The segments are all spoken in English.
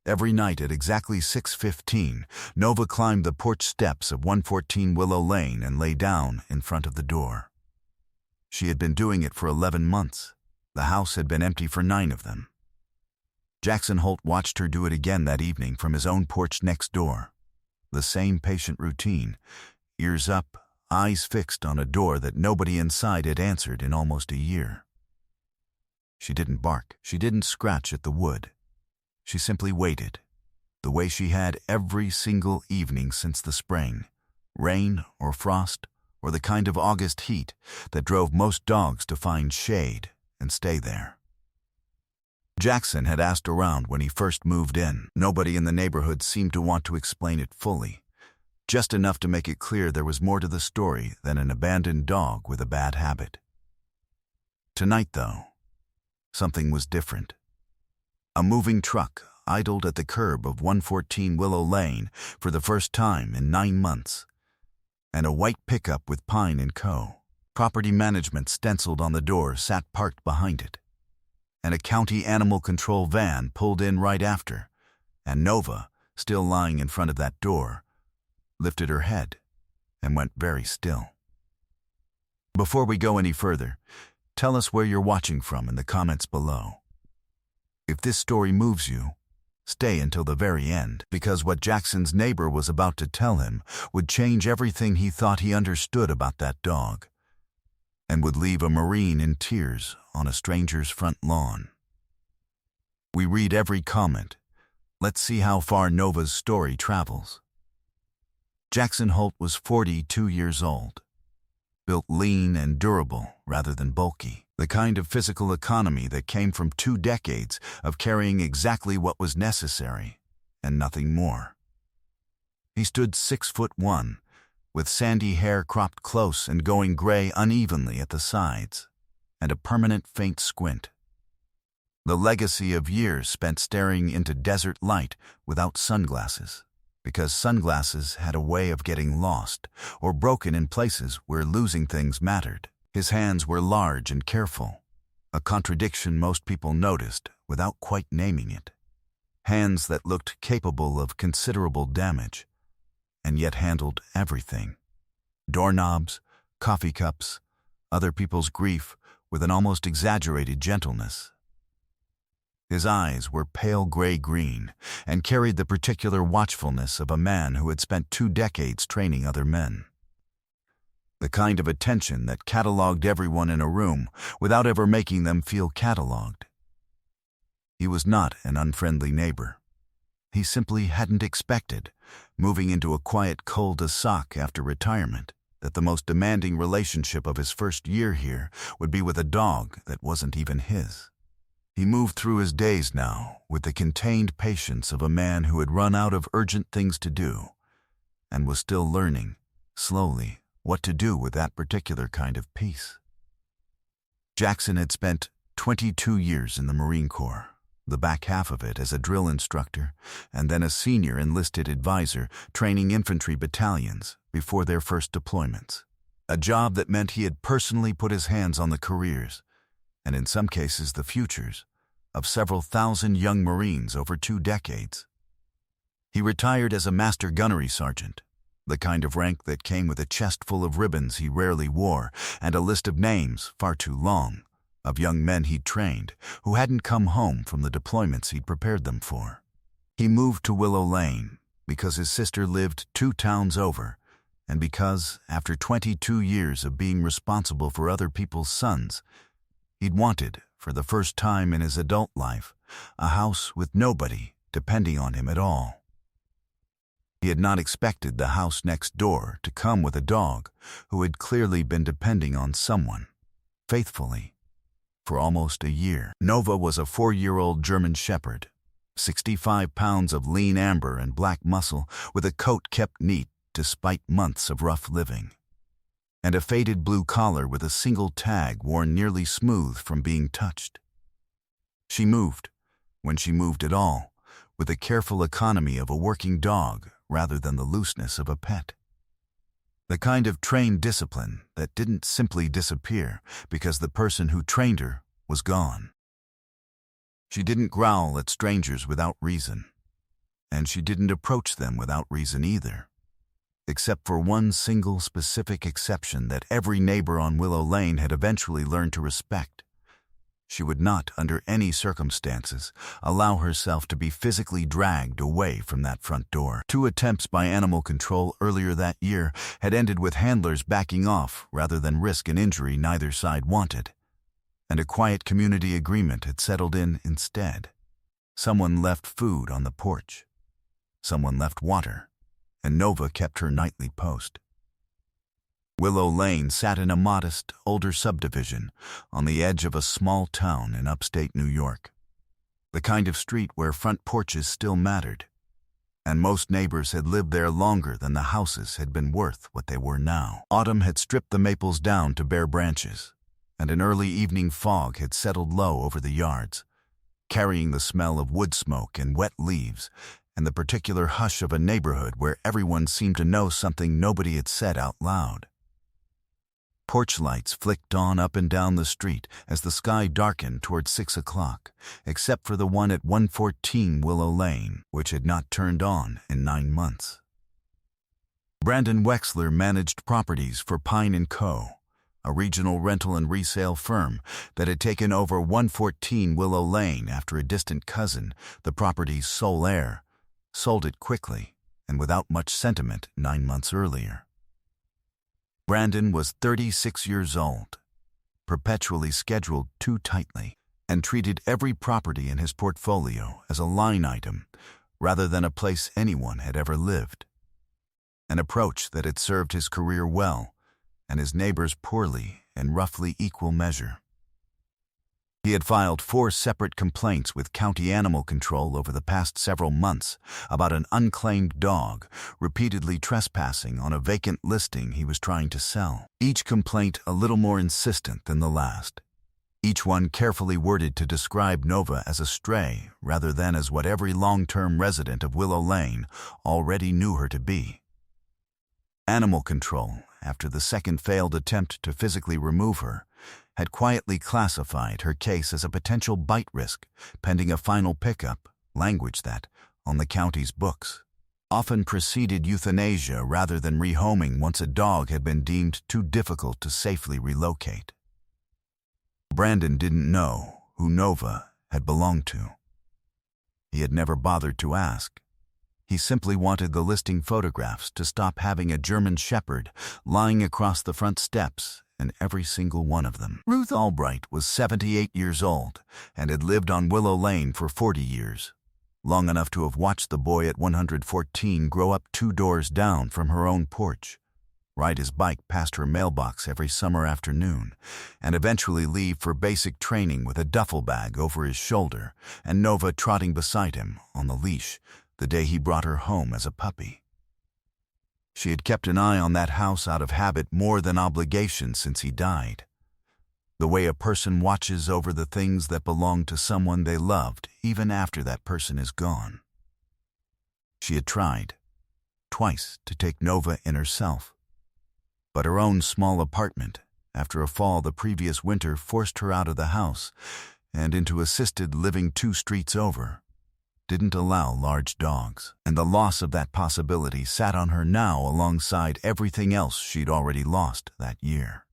Every night at exactly 6:15, Nova climbed the porch steps of 114 Willow Lane and lay down in front of the door. She had been doing it for 11 months. The house had been empty for 9 of them. Jackson Holt watched her do it again that evening from his own porch next door. The same patient routine, ears up, eyes fixed on a door that nobody inside had answered in almost a year. She didn't bark. She didn't scratch at the wood. She simply waited, the way she had every single evening since the spring, rain or frost or the kind of August heat that drove most dogs to find shade and stay there. Jackson had asked around when he first moved in. Nobody in the neighborhood seemed to want to explain it fully, just enough to make it clear there was more to the story than an abandoned dog with a bad habit. Tonight, though, something was different. A moving truck idled at the curb of 114 Willow Lane for the first time in 9 months, and a white pickup with Pine & Co. Property Management stenciled on the door sat parked behind it, and a county animal control van pulled in right after, and Nova, still lying in front of that door, lifted her head and went very still. Before we go any further, tell us where you're watching from in the comments below. If this story moves you, stay until the very end, because what Jackson's neighbor was about to tell him would change everything he thought he understood about that dog, and would leave a Marine in tears on a stranger's front lawn. We read every comment. Let's see how far Nova's story travels. Jackson Holt was 42 years old, built lean and durable rather than bulky, the kind of physical economy that came from 2 decades of carrying exactly what was necessary and nothing more. He stood 6'1", with sandy hair cropped close and going gray unevenly at the sides, and a permanent faint squint. The legacy of years spent staring into desert light without sunglasses, because sunglasses had a way of getting lost or broken in places where losing things mattered. His hands were large and careful, a contradiction most people noticed without quite naming it. Hands that looked capable of considerable damage, and yet handled everything. Doorknobs, coffee cups, other people's grief with an almost exaggerated gentleness. His eyes were pale gray-green and carried the particular watchfulness of a man who had spent 2 decades training other men. The kind of attention that cataloged everyone in a room without ever making them feel cataloged. He was not an unfriendly neighbor. He simply hadn't expected, moving into a quiet cul-de-sac after retirement, that the most demanding relationship of his first year here would be with a dog that wasn't even his. He moved through his days now with the contained patience of a man who had run out of urgent things to do and was still learning, slowly, what to do with that particular kind of peace. Jackson had spent 22 years in the Marine Corps, the back half of it as a drill instructor and then a senior enlisted advisor training infantry battalions before their first deployments. A job that meant he had personally put his hands on the careers, and in some cases the futures, of several thousand young Marines over 2 decades. He retired as a master gunnery sergeant, the kind of rank that came with a chest full of ribbons he rarely wore and a list of names far too long of young men he'd trained who hadn't come home from the deployments he'd prepared them for. He moved to Willow Lane because his sister lived 2 towns over, and because, after 22 years of being responsible for other people's sons, he'd wanted, for the first time in his adult life, a house with nobody depending on him at all. He had not expected the house next door to come with a dog who had clearly been depending on someone, faithfully, for almost a year. Nova was a 4-year-old German Shepherd, 65 pounds of lean amber and black muscle with a coat kept neat despite months of rough living, and a faded blue collar with a single tag worn nearly smooth from being touched. She moved, when she moved at all, with the careful economy of a working dog rather than the looseness of a pet. The kind of trained discipline that didn't simply disappear because the person who trained her was gone. She didn't growl at strangers without reason, and she didn't approach them without reason either. Except for one single specific exception that every neighbor on Willow Lane had eventually learned to respect. She would not, under any circumstances, allow herself to be physically dragged away from that front door. 2 attempts by animal control earlier that year had ended with handlers backing off rather than risk an injury neither side wanted, and a quiet community agreement had settled in instead. Someone left food on the porch. Someone left water, and Nova kept her nightly post. Willow Lane sat in a modest, older subdivision on the edge of a small town in upstate New York, the kind of street where front porches still mattered, and most neighbors had lived there longer than the houses had been worth what they were now. Autumn had stripped the maples down to bare branches, and an early evening fog had settled low over the yards, carrying the smell of wood smoke and wet leaves and the particular hush of a neighborhood where everyone seemed to know something nobody had said out loud. Porch lights flicked on up and down the street as the sky darkened toward 6 o'clock, except for the one at 114 Willow Lane, which had not turned on in 9 months. Brandon Wexler managed properties for Pine & Co., a regional rental and resale firm that had taken over 114 Willow Lane after a distant cousin, the property's sole heir, sold it quickly and without much sentiment 9 months earlier. Brandon was 36 years old, perpetually scheduled too tightly, and treated every property in his portfolio as a line item rather than a place anyone had ever lived. An approach that had served his career well and his neighbors poorly in roughly equal measure. He had filed 4 separate complaints with county animal control over the past several months about an unclaimed dog repeatedly trespassing on a vacant listing he was trying to sell. Each complaint a little more insistent than the last. Each one carefully worded to describe Nova as a stray rather than as what every long-term resident of Willow Lane already knew her to be. Animal control, after the second failed attempt to physically remove her, had quietly classified her case as a potential bite risk pending a final pickup, language that, on the county's books, often preceded euthanasia rather than rehoming once a dog had been deemed too difficult to safely relocate. Brandon didn't know who Nova had belonged to. He had never bothered to ask. He simply wanted the listing photographs to stop having a German Shepherd lying across the front steps in every single one of them. Ruth Albright was 78 years old and had lived on Willow Lane for 40 years, long enough to have watched the boy at 114 grow up 2 doors down from her own porch, ride his bike past her mailbox every summer afternoon, and eventually leave for basic training with a duffel bag over his shoulder and Nova trotting beside him on the leash the day he brought her home as a puppy. She had kept an eye on that house out of habit more than obligation since he died, the way a person watches over the things that belong to someone they loved even after that person is gone. She had tried, twice, to take Nova in herself, but her own small apartment, after a fall the previous winter, forced her out of the house and into assisted living 2 streets over, didn't allow large dogs, and the loss of that possibility sat on her now alongside everything else she'd already lost that year.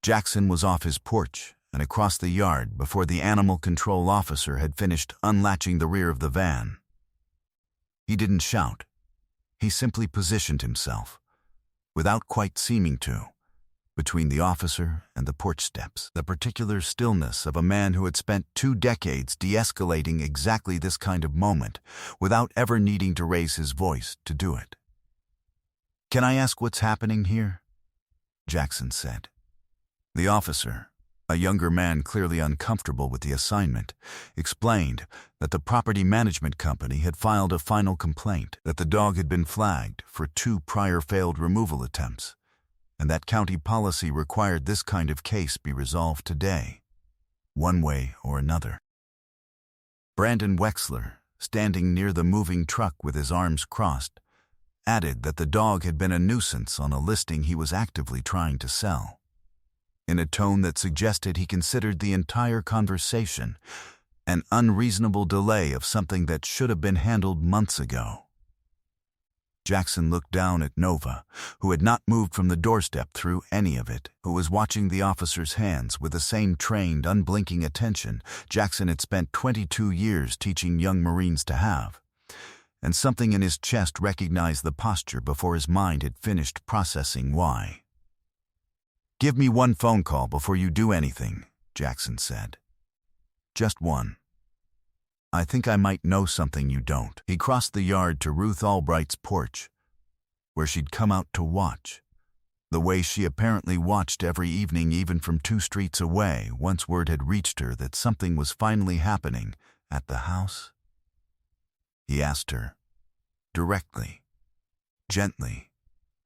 Jackson was off his porch and across the yard before the animal control officer had finished unlatching the rear of the van. He didn't shout. He simply positioned himself, without quite seeming to, between the officer and the porch steps, the particular stillness of a man who had spent 2 decades de-escalating exactly this kind of moment without ever needing to raise his voice to do it. "Can I ask what's happening here?" Jackson said. The officer, a younger man clearly uncomfortable with the assignment, explained that the property management company had filed a final complaint that the dog had been flagged for 2 prior failed removal attempts, and that county policy required this kind of case be resolved today, one way or another. Brandon Wexler, standing near the moving truck with his arms crossed, added that the dog had been a nuisance on a listing he was actively trying to sell, in a tone that suggested he considered the entire conversation An unreasonable delay of something that should have been handled months ago. Jackson looked down at Nova, who had not moved from the doorstep through any of it, who was watching the officer's hands with the same trained, unblinking attention Jackson had spent 22 years teaching young Marines to have. And something in his chest recognized the posture before his mind had finished processing why. "Give me one phone call before you do anything," Jackson said. "Just one. I think I might know something you don't." He crossed the yard to Ruth Albright's porch, where she'd come out to watch, the way she apparently watched every evening even from 2 streets away once word had reached her that something was finally happening at the house. He asked her, directly, gently,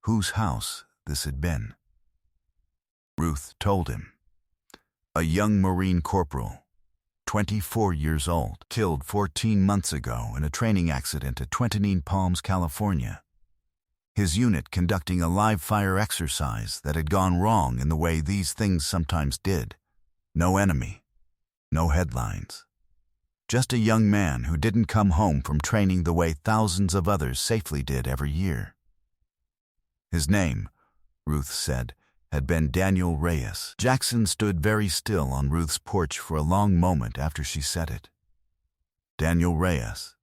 whose house this had been. Ruth told him. A young Marine corporal, 24 years old, killed 14 months ago in a training accident at Twentinine Palms, California. His unit conducting a live-fire exercise that had gone wrong in the way these things sometimes did. No enemy, no headlines. Just a young man who didn't come home from training the way thousands of others safely did every year. His name, Ruth said, had been Daniel Reyes. Jackson stood very still on Ruth's porch for a long moment after she said it. Daniel Reyes.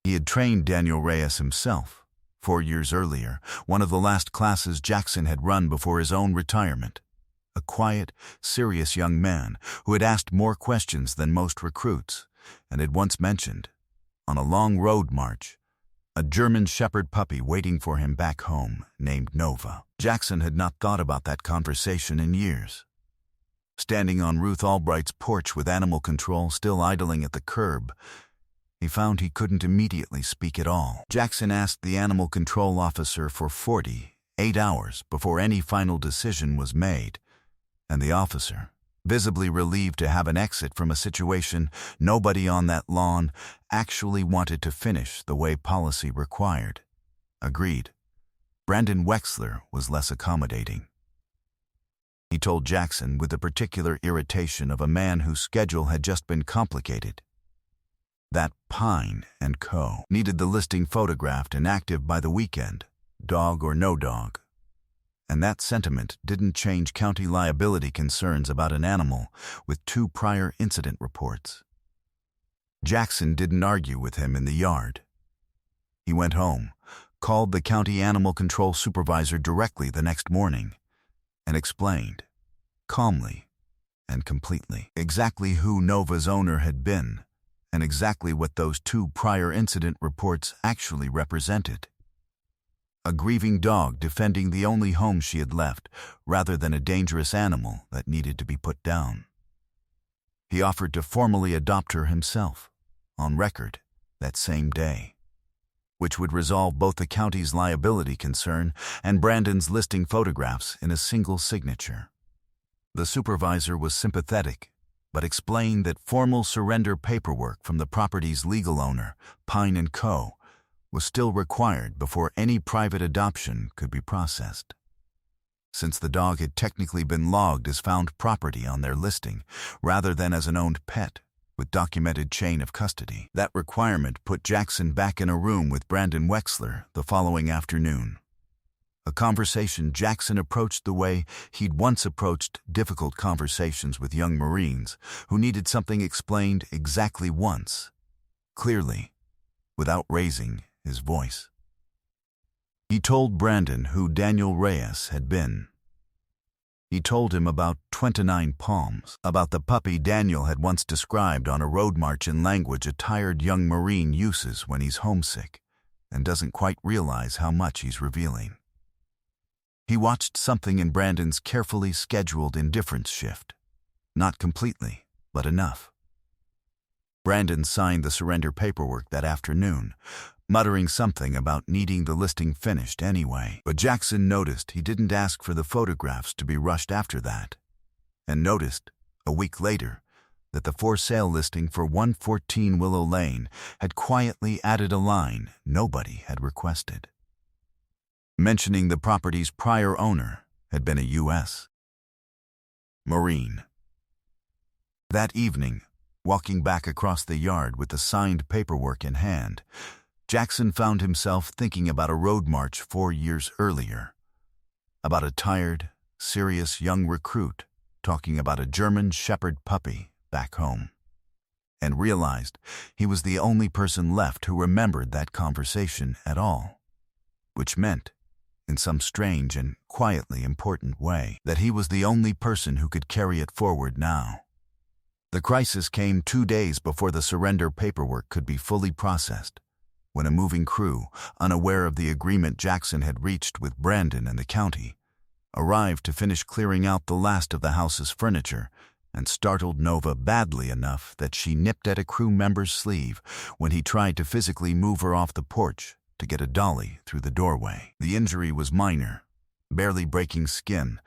He had trained Daniel Reyes himself, 4 years earlier, one of the last classes Jackson had run before his own retirement. A quiet, serious young man who had asked more questions than most recruits, and had once mentioned, on a long road march, a German shepherd puppy waiting for him back home named Nova. Jackson had not thought about that conversation in years. Standing on Ruth Albright's porch with animal control still idling at the curb, he found he couldn't immediately speak at all. Jackson asked the animal control officer for 48 hours before any final decision was made, and the officer, visibly relieved to have an exit from a situation nobody on that lawn actually wanted to finish the way policy required, agreed. Brandon Wexler was less accommodating. He told Jackson with the particular irritation of a man whose schedule had just been complicated. That Pine & Co. needed the listing photographed and active by the weekend, dog or no dog. And that sentiment didn't change county liability concerns about an animal with 2 prior incident reports. Jackson didn't argue with him in the yard. He went home, called the county animal control supervisor directly the next morning, and explained, calmly and completely, exactly who Nova's owner had been and exactly what those 2 prior incident reports actually represented. A grieving dog defending the only home she had left, rather than a dangerous animal that needed to be put down. He offered to formally adopt her himself, on record, that same day, which would resolve both the county's liability concern and Brandon's listing photographs in a single signature. The supervisor was sympathetic, but explained that formal surrender paperwork from the property's legal owner, Pine & Co., was still required before any private adoption could be processed. Since the dog had technically been logged as found property on their listing, rather than as an owned pet, with documented chain of custody, that requirement put Jackson back in a room with Brandon Wexler the following afternoon. A conversation Jackson approached the way he'd once approached difficult conversations with young Marines who needed something explained exactly once, clearly, without raising his voice. He told Brandon who Daniel Reyes had been. He told him about 29 Palms, about the puppy Daniel had once described on a road march in language a tired young Marine uses when he's homesick and doesn't quite realize how much he's revealing. He watched something in Brandon's carefully scheduled indifference shift. Not completely, but enough. Brandon signed the surrender paperwork that afternoon, muttering something about needing the listing finished anyway. But Jackson noticed he didn't ask for the photographs to be rushed after that, and noticed, a week later, that the for-sale listing for 114 Willow Lane had quietly added a line nobody had requested, mentioning the property's prior owner had been a U.S. Marine. That evening, Walking back across the yard with the signed paperwork in hand, Jackson found himself thinking about a road march 4 years earlier. About a tired, serious young recruit talking about a German Shepherd puppy back home. And realized he was the only person left who remembered that conversation at all. Which meant, in some strange and quietly important way, that he was the only person who could carry it forward now. The crisis came 2 days before the surrender paperwork could be fully processed, when a moving crew, unaware of the agreement Jackson had reached with Brandon and the county, arrived to finish clearing out the last of the house's furniture and startled Nova badly enough that she nipped at a crew member's sleeve when he tried to physically move her off the porch to get a dolly through the doorway. The injury was minor, barely breaking skin,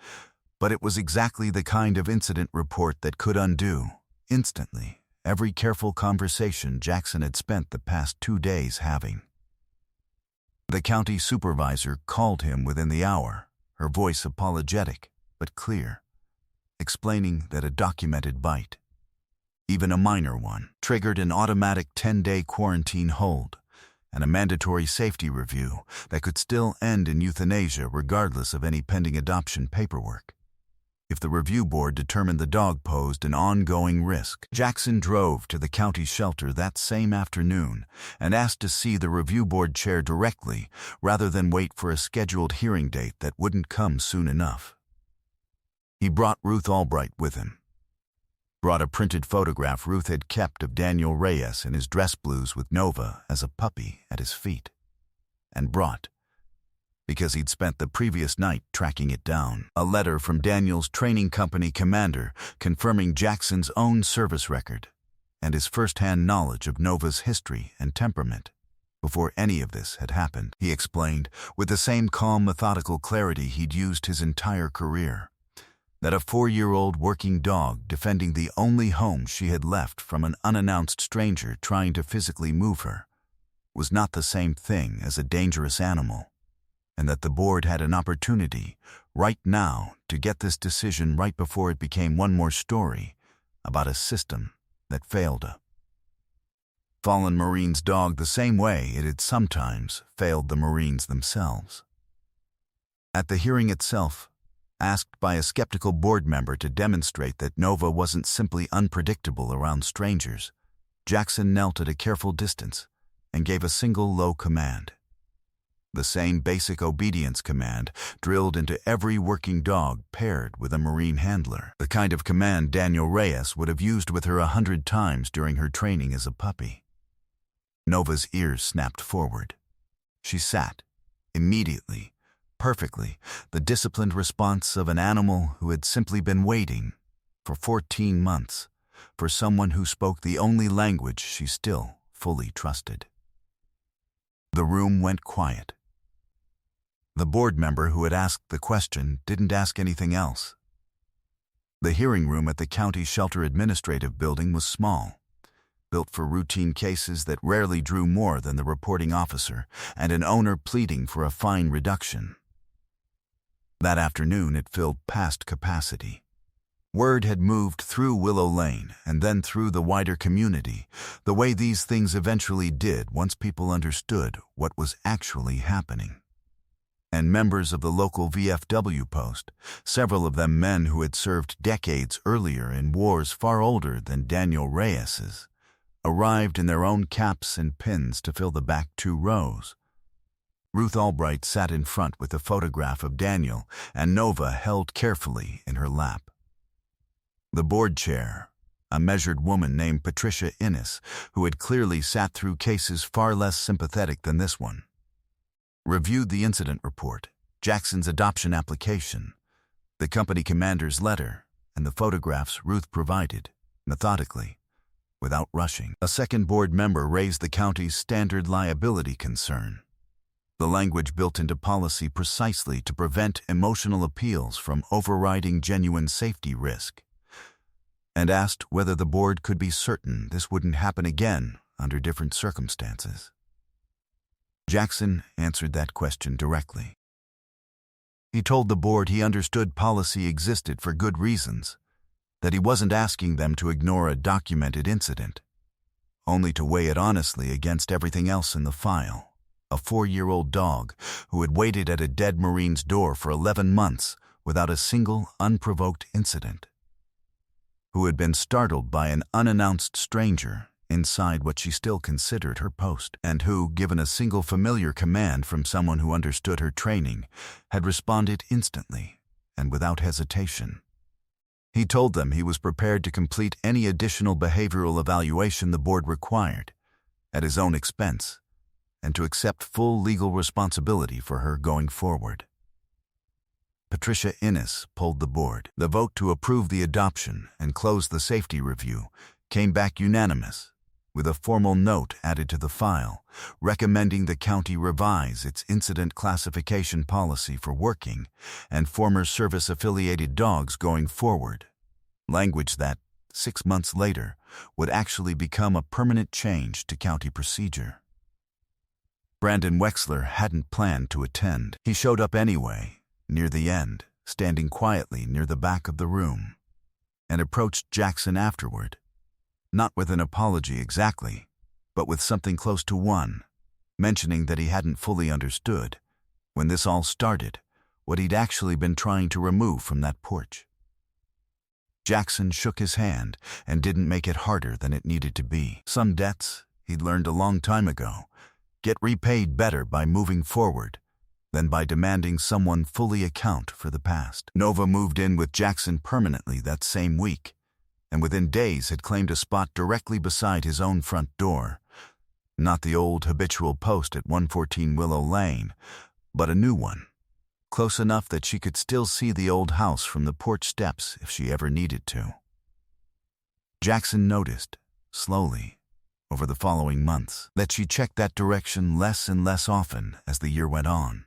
but it was exactly the kind of incident report that could undo, instantly, every careful conversation Jackson had spent the past 2 days having. The county supervisor called him within the hour, her voice apologetic but clear, explaining that a documented bite, even a minor one, triggered an automatic 10-day quarantine hold and a mandatory safety review that could still end in euthanasia regardless of any pending adoption paperwork. If the review board determined the dog posed an ongoing risk, Jackson drove to the county shelter that same afternoon and asked to see the review board chair directly rather than wait for a scheduled hearing date that wouldn't come soon enough. He brought Ruth Albright with him. Brought a printed photograph Ruth had kept of Daniel Reyes in his dress blues with Nova as a puppy at his feet. And brought, because he'd spent the previous night tracking it down, a letter from Daniel's training company commander confirming Jackson's own service record and his first-hand knowledge of Nova's history and temperament. Before any of this had happened, he explained, with the same calm, methodical clarity he'd used his entire career, that a 4-year-old working dog defending the only home she had left from an unannounced stranger trying to physically move her was not the same thing as a dangerous animal, and that the board had an opportunity right now to get this decision right before it became one more story about a system that failed a fallen Marine's dog the same way it had sometimes failed the Marines themselves. At the hearing itself, asked by a skeptical board member to demonstrate that Nova wasn't simply unpredictable around strangers, Jackson knelt at a careful distance and gave a single low command. The same basic obedience command drilled into every working dog paired with a Marine handler. The kind of command Daniel Reyes would have used with her 100 times during her training as a puppy. Nova's ears snapped forward. She sat, immediately, perfectly, the disciplined response of an animal who had simply been waiting for 14 months for someone who spoke the only language she still fully trusted. The room went quiet. The board member who had asked the question didn't ask anything else. The hearing room at the county shelter administrative building was small, built for routine cases that rarely drew more than the reporting officer and an owner pleading for a fine reduction. That afternoon it filled past capacity. Word had moved through Willow Lane and then through the wider community, the way these things eventually did once people understood what was actually happening. And members of the local VFW post, several of them men who had served decades earlier in wars far older than Daniel Reyes's, arrived in their own caps and pins to fill the back 2 rows. Ruth Albright sat in front with a photograph of Daniel and Nova held carefully in her lap. The board chair, a measured woman named Patricia Innes, who had clearly sat through cases far less sympathetic than this one, reviewed the incident report, Jackson's adoption application, the company commander's letter, and the photographs Ruth provided, methodically, without rushing. A second board member raised the county's standard liability concern, the language built into policy precisely to prevent emotional appeals from overriding genuine safety risk, and asked whether the board could be certain this wouldn't happen again under different circumstances. Jackson answered that question directly. He told the board he understood policy existed for good reasons, that he wasn't asking them to ignore a documented incident, only to weigh it honestly against everything else in the file. A 4-year-old dog who had waited at a dead Marine's door for 11 months without a single unprovoked incident, who had been startled by an unannounced stranger inside what she still considered her post, and who, given a single familiar command from someone who understood her training, had responded instantly and without hesitation. He told them he was prepared to complete any additional behavioral evaluation the board required, at his own expense, and to accept full legal responsibility for her going forward. Patricia Innes pulled the board. The vote to approve the adoption and close the safety review came back unanimous, with a formal note added to the file, recommending the county revise its incident classification policy for working and former service-affiliated dogs going forward, language that, 6 months later, would actually become a permanent change to county procedure. Brandon Wexler hadn't planned to attend. He showed up anyway, near the end, standing quietly near the back of the room, and approached Jackson afterward, not with an apology exactly, but with something close to one, mentioning that he hadn't fully understood, when this all started, what he'd actually been trying to remove from that porch. Jackson shook his hand and didn't make it harder than it needed to be. Some debts, he'd learned a long time ago, get repaid better by moving forward than by demanding someone fully account for the past. Nova moved in with Jackson permanently that same week, and within days had claimed a spot directly beside his own front door. Not the old habitual post at 114 Willow Lane, but a new one, close enough that she could still see the old house from the porch steps if she ever needed to. Jackson noticed, slowly, over the following months, that she checked that direction less and less often as the year went on,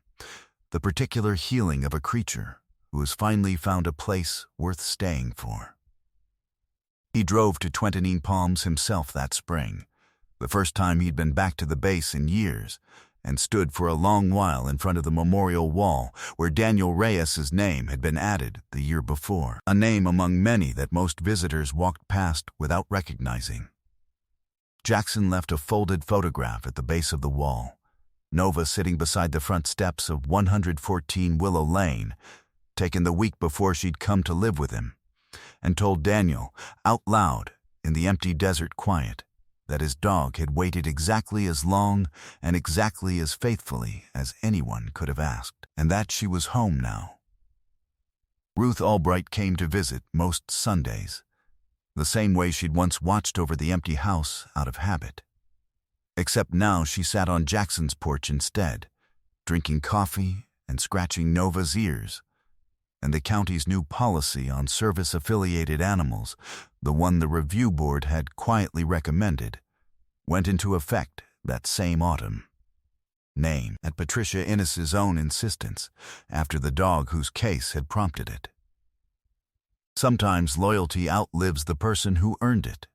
the particular healing of a creature who has finally found a place worth staying for. He drove to Twentanine Palms himself that spring, the first time he'd been back to the base in years, and stood for a long while in front of the memorial wall where Daniel Reyes's name had been added the year before, a name among many that most visitors walked past without recognizing. Jackson left a folded photograph at the base of the wall, Nova sitting beside the front steps of 114 Willow Lane, taken the week before she'd come to live with him, and told Daniel, out loud, in the empty desert quiet, that his dog had waited exactly as long and exactly as faithfully as anyone could have asked, and that she was home now. Ruth Albright came to visit most Sundays, the same way she'd once watched over the empty house out of habit. Except now she sat on Jackson's porch instead, drinking coffee and scratching Nova's ears, and the county's new policy on service-affiliated animals, the one the review board had quietly recommended, went into effect that same autumn. Name at Patricia Innes's own insistence, after the dog whose case had prompted it. Sometimes loyalty outlives the person who earned it,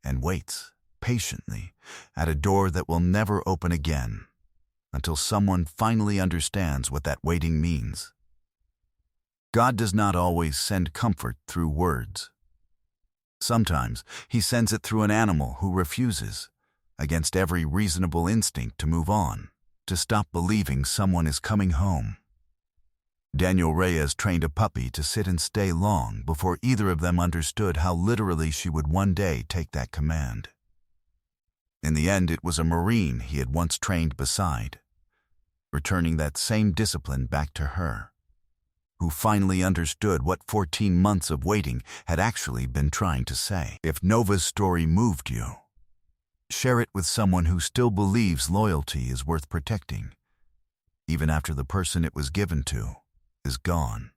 and waits, patiently, at a door that will never open again, until someone finally understands what that waiting means. God does not always send comfort through words. Sometimes he sends it through an animal who refuses, against every reasonable instinct to move on, to stop believing someone is coming home. Daniel Reyes trained a puppy to sit and stay long before either of them understood how literally she would one day take that command. In the end, it was a Marine he had once trained beside, returning that same discipline back to her, who finally understood what 14 months of waiting had actually been trying to say. If Nova's story moved you, share it with someone who still believes loyalty is worth protecting, even after the person it was given to is gone.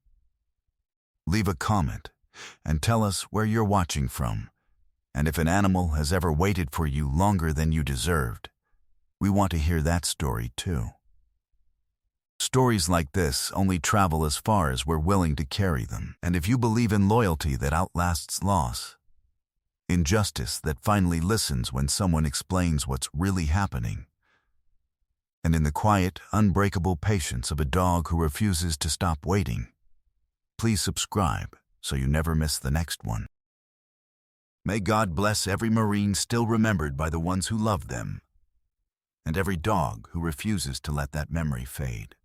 Leave a comment and tell us where you're watching from, and if an animal has ever waited for you longer than you deserved. We want to hear that story too. Stories like this only travel as far as we're willing to carry them, and if you believe in loyalty that outlasts loss, in justice that finally listens when someone explains what's really happening, and in the quiet, unbreakable patience of a dog who refuses to stop waiting, please subscribe so you never miss the next one. May God bless every Marine still remembered by the ones who love them, and every dog who refuses to let that memory fade.